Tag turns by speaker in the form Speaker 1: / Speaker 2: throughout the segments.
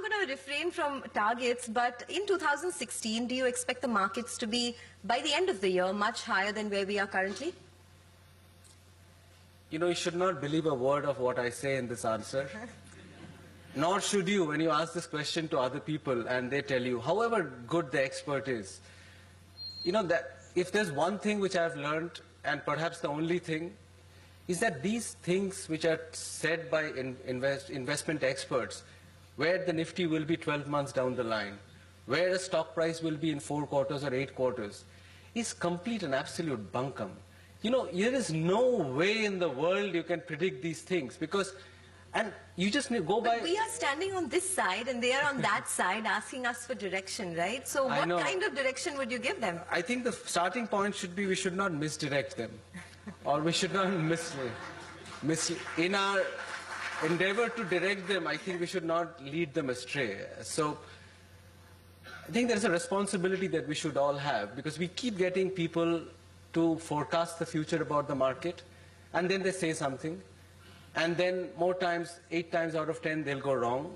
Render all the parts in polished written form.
Speaker 1: going to refrain from targets, but in 2016, do you expect the markets to be, by the end of the year, much higher than where we are currently?
Speaker 2: You know, you should not believe a word of what I say in this answer. Nor should you when you ask this question to other people and they tell you, however good the expert is. You know, that if there's one thing which I've learned, and perhaps the only thing, is that these things which are said by investment experts, where the Nifty will be 12 months down the line, where a stock price will be in 4 quarters or 8 quarters, is complete and absolute bunkum. You know, there is no way in the world you can predict these things, because, and you just go by...
Speaker 1: But we are standing on this side and they are on that side asking us for direction, right? So what kind of direction would you give them?
Speaker 2: I think the starting point should be we should not misdirect them. Or we should not in our endeavor to direct them, I think we should not lead them astray. So I think there's a responsibility that we should all have, because we keep getting people to forecast the future about the market, and then they say something, and then more times, 8 times out of 10, they'll go wrong.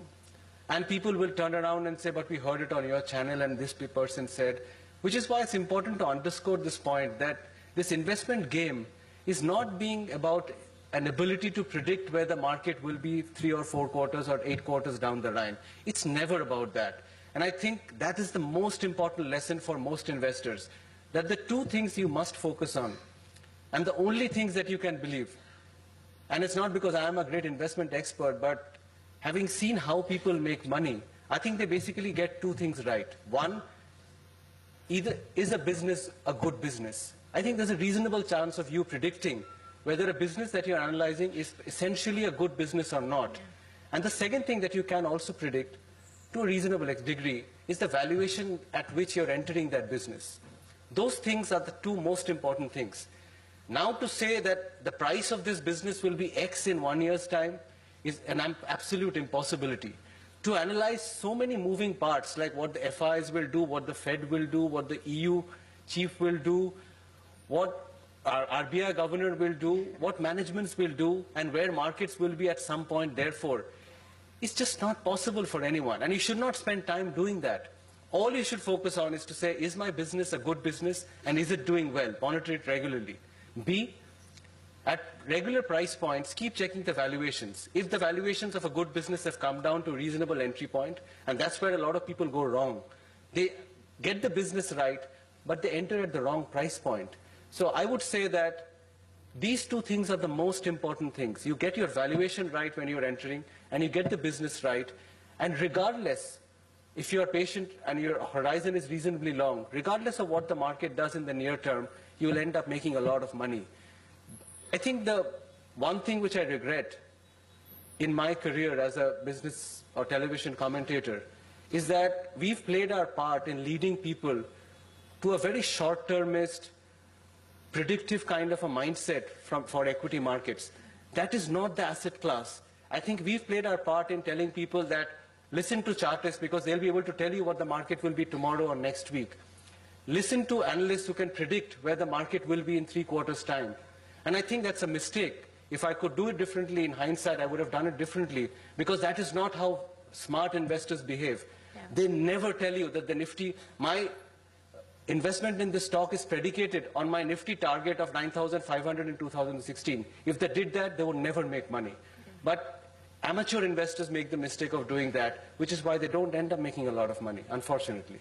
Speaker 2: And people will turn around and say, but we heard it on your channel and this person said, which is why it's important to underscore this point, that this investment game is not being about an ability to predict where the market will be 3 or 4 quarters or 8 quarters down the line. It's never about that. And I think that is the most important lesson for most investors, that the 2 things you must focus on, and the only things that you can believe. And it's not because I am a great investment expert, but having seen how people make money, I think they basically get 2 things right. One, either is a business a good business? I think there's a reasonable chance of you predicting whether a business that you're analyzing is essentially a good business or not. And the second thing that you can also predict to a reasonable degree is the valuation at which you're entering that business. Those things are the 2 most important things. Now, to say that the price of this business will be X in 1 year's time is an absolute impossibility. To analyze so many moving parts, like what the FIs will do, what the Fed will do, what the EU chief will do, what our RBI governor will do, what managements will do, and where markets will be at some point, therefore, it's just not possible for anyone. And you should not spend time doing that. All you should focus on is to say, is my business a good business, and is it doing well? Monitor it regularly. B, at regular price points, keep checking the valuations. If the valuations of a good business have come down to a reasonable entry point, and that's where a lot of people go wrong. They get the business right, but they enter at the wrong price point. So I would say that these 2 things are the most important things. You get your valuation right when you're entering, and you get the business right. And regardless, if you're patient and your horizon is reasonably long, regardless of what the market does in the near term, you will end up making a lot of money. I think the one thing which I regret in my career as a business or television commentator is that we've played our part in leading people to a very short-termist, predictive kind of a mindset for equity markets. That is not the asset class. I think we've played our part in telling people that listen to chartists because they'll be able to tell you what the market will be tomorrow or next week. Listen to analysts who can predict where the market will be in 3 quarters' time. And I think that's a mistake. If I could do it differently in hindsight, I would have done it differently, because that is not how smart investors behave. Yeah. They never tell you that the Nifty, my investment in this stock is predicated on my Nifty target of 9,500 in 2016. If they did that, they would never make money. Okay. But amateur investors make the mistake of doing that, which is why they don't end up making a lot of money, unfortunately.